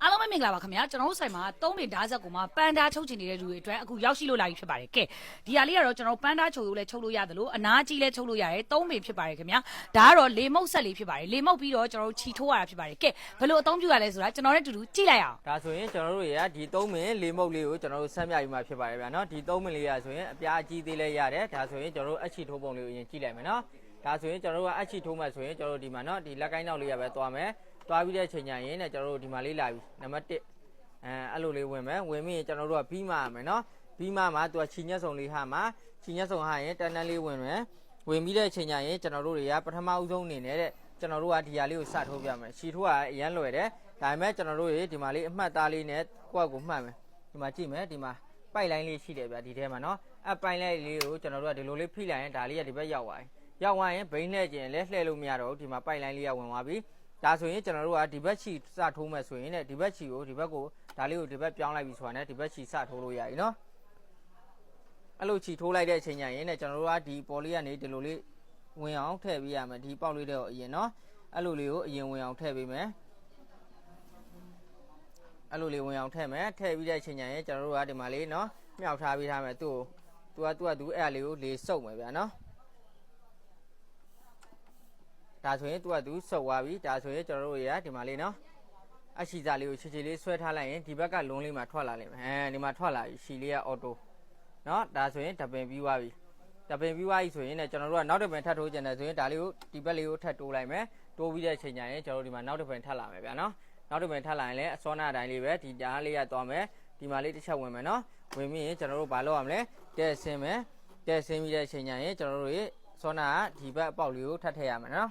အားလုံးပဲမင်္ဂလာပါခင်ဗျာကျွန်တော်တို့ဆိုင်မှာ3မိနစ်ဓာတ်ဆက်ကိုမှပန်းဓာတ်ချုပ်ချင်နေတဲ့လူတွေအတွက်အခုရောက်ရှိလို့လာပြီဖြစ်ပါတယ်ကဲဒီဟာလေးကတော့ကျွန်တော်ပန်းဓာတ်ချုပ်လို့လည်းချုပ်လို့ရတယ်လို့အနာကြီးလည်းချုပ်လို့ရတယ်3မိနစ်ဖြစ်ပါတယ်ခင်ဗျာဒါကတော့လေမုတ်ဆက်လေးဖြစ်ပါတယ်လေမုတ်ပြီးတော့ကျွန်တော်တို့ခြီထိုးရတာဖြစ်ပါတယ်ကဲဘယ်လိုအသုံးပြုရလဲဆိုတာကျွန်တော်နဲ့တူတူကြည့်လိုက်အောင်ဒါဆိုရင်ကျွန်တော်တို့တွေကဒီ3မိနစ်လေမုတ်လေးကိုကျွန်တော်တို့ဆက်မြပြီးမှဖြစ်ပါတယ်ဗျာနော်ဒီ3မိနစ်လေးရဆိုရင်အပြားအကြီးသေးလေးရတယ်ဒါဆိုရင်ကျွန်တော်တို့အချီထိုးပုံလေးကိုအရင်ကြည့်လိုက်မယ်နော်ဒါဆိုရင်ကျွန်တော်တို့ကအချီထိုးမှဆိုရင်ကျွန်တော်တို့ဒီမှာနော်ဒီလက်ကိုင်းနောက်လေးရပဲသွားမယ်သွားပြီးတဲ့ချိန်ညရင်နဲ့ကျွန်တော်တို့ဒီမှာလေးလာပြီနံပါတ်1အဲ့လိုလေးဝင်မယ်ဝင်ပြီးရင်ကျွန်တော်တို့ကပြီးမှရမယ်နော်ပြီးမှသူကချီညက်စုံလေးဟာမှာချီညက်စုံဟာရင်တန်းတန်းလေးဝင်မယ်ဝင်ပြီးတဲ့ချိန်ညရင်ကျွန်တော်တို့တွေကပထမဦးဆုံးအနေနဲ့တဲ့ကျွန်တော်တို့ကဒီဟာလေးကိုစထိုးပြမယ်ချီထိုးကအရန်လွယ်တယ်ဒါပေမဲ့ကျွန်တော်တို့တွေဒီမှာလေးအမှတ်သားလေးနဲ့ကိုယ့်ကိုမှတ်မယ်ဒီမှာကြည့်မယ်ဒီမှာပိုက်လိုင်းလေးရှိတယ်ဗျာဒီထဲမှာနော်အပိုင်လိုက်လေးကိုကျွန်တော်တို့ကဒီလိုလေးဖိလိုက်ရင်ဒါလေးကဒီဘက်ရောက်သွားပြီရောက်သွားရင်ဘိန်းလှည့်ခြင်းလဲလှည့်လို့မရတော့ဘူးဒီမှာပိုက်လိုင်းလေးကဝင်သွားပြီဒါဆိုရင်ကျွန်တော်တို့ကဒီဘက်ချီစထိုးမယ်ဆိုရင်ဒီဘက်ချီကိုဒီဘက်ကိုဒါလေးကိုဒီဘက်ပြောင်းလိုက်ပြီဆိုတာနဲ့ဒီဘက်ချီစထိုးလို့ရပြီနော်အဲ့လိုချီထိုးလိုက်တဲ့အချိန်ညရင်နဲ့ကျွန်တော်တို့ကဒီပေါ်လေးကနေဒီလိုလေးဝင်အောင်ထည့်ပေးရမယ်ဒီပေါက်လေးတော့အရင်နော်အဲ့လိုလေးကိုအရင်ဝင်အောင်ထည့်ပေးမယ်အဲ့လိုလေးဝင်အောင်ထည့်မယ်ထည့်ပြီးတဲ့အချိန်ညရင်ကျွန်တော်တို့ကဒီမှာလေးနော်မြှောက်ထားပေးထားမယ်သူ့ကိုသူအဲ့လေးကိုလေးစုပ်မယ်ဗျာနော်ဒါဆိုရင်သူစုပ်သွားပြီဒါဆိုရင်ကျွန်တော်တို့ရဒီမှာလေးနော်အရှိစားလေးကိုခြေလေးဆွဲထားလိုက်ရင်ဒီဘက်ကလုံးလေးမှာထွက်လာလိမ့်မယ်ဒီမှာထွက်လာပြီရှီလေးကအော်တိုနော်ဒါဆိုရင်တပင်ပြီးသွားပြီတပင်ပြီးသွားပြီဆိုရင်လည်းကျွန်တော်တို့ကနောက်တပင်ထပ်ထိုးကြတယ်ဆိုရင်ဒါလေးကိုဒီဘက်လေးကိုထပ်တိုးလိုက်မယ်တိုးပြီးတဲ့အချိန်ကျရင်ကျွန်တော်တို့ဒီမှာနောက်တပင်ထပ်လာမယ်ဗျာနော်နောက်တပင်ထပ်လာရင်လည်းအစောနာအတိုင်းလေးပဲဒီဓာတ်လေးကသွားမယ်ဒီမှာလေးတစ်ချက်ဝင်မယ်နော်ဝင်ပြီးရင်ကျွန်တော်တို့ဘာလုပ်ရမလဲတဲ့ဆင်းမယ်တဲ့ဆင်းပြီးတဲ့အချိန်ကျရင်ကျွန်တော်တို့စောနာကဒီဘက်အပေါက်လေးကိုထပ်ထည့်ရမယ်နော်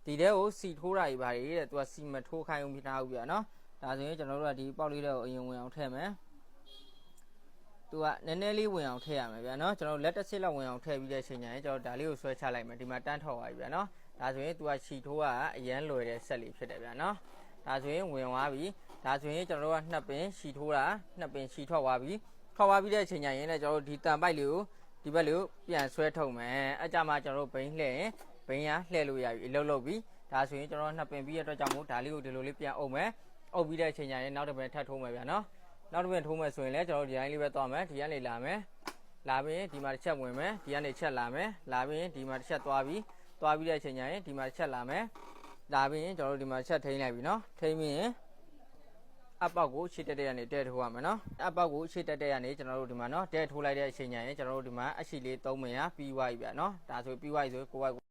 ဒီတဲ့ကိုစီထိုးတာကြီးပါလေတဲ့သူကစီမထိုးခိုင်းအောင်ပြထားဘူးပြနော်ဒါဆိုရင်ကျွန်တော်တို့ကဒီပေါက်လေးတွေကိုအရင်ဝင်အောင်ထည့်မယ်သူကနည်းနည်းလေးဝင်အောင်ထည့်ရမယ်ဗျာနော်ကျွန်တော်လက်တစ်စစ်လောက်ဝင်အောင်ထည့်ပြီးတဲ့အချိန်ကျရင်ကျွန်တော်ဒါလေးကိုဆွဲချလိုက်မယ်ဒီမှာတန်းထောက်သွားပြီဗျာနော်ဒါဆိုရင်သူကချီထိုးကအရန်လွယ်တဲ့ဆက်လေးဖြစ်တယ်ဗျာနော်ဒါဆိုရင်ဝင်သွားပြီဒါဆိုရင်ကျွန်တော်တို့ကနှစ်ပင်ချီထိုးတာနှစ်ပင်ချီထွက်သွားပြီထွက်သွားပြီးတဲ့အချိန်ကျရင်လည်းကျွန်တော်တို့ဒီတန်ပိုက်လေးကိုဒီဘက်လေးကိုပြန်ဆွဲထုတ်မယ်အကြမှာကျွန်တော်တို့ဘိန်းလှည့်ရင်ဘိန်းရလှည့်လို့ရပြီအလုပ်လုပ်ပြီဒါဆိုရင်ကျွန်တော်နှစ်ပင်ပြီးရတဲ့အတွက်ကြောင့်မို့ဒါလေးကိုဒီလိုလေးပြန်အုပ်မယ်အုပ်ပြီးတဲ့အချိန်ကျရင်နောက်တစ်ပင်ထပ်ထိုးမယ်ဗျာနော်နောက်တစ်ပင်ထိုးမယ်ဆိုရင်လည်းကျွန်တော်ဒီတိုင်းလေးပဲသွားမယ်ဒီကနေလာမယ်လာပြီးဒီမှာတစ်ချက်ဝင်မယ်ဒီကနေချက်လာမယ်လာပြီးဒီမှာတစ်ချက်သွားပြီးတဲ့အချိန်ကျရင်ဒီမှာတစ်ချက်လာမယ်လာပြီးကျွန်တော်တို့ဒီမှာတစ်ချက်ထိန်းလိုက်ပြီနော်ထိန်းပြီးရင်အပေါက်ကိုရှေ့တက်တဲ့ကနေတဲထိုးရမယ်နော်အပေါက်ကိုရှေ့တက်တဲ့ကနေကျွန်တော်တို့ဒီမှာနော်တဲထိုးလိုက်တဲ့အချိန်ကျရင်ကျွန်တော်တို့ဒီမှာအရှိလေး3မရပြီးသွားပြီဗျာနော်ဒါဆိုပြီးသွားပြီဆိုကိုယ်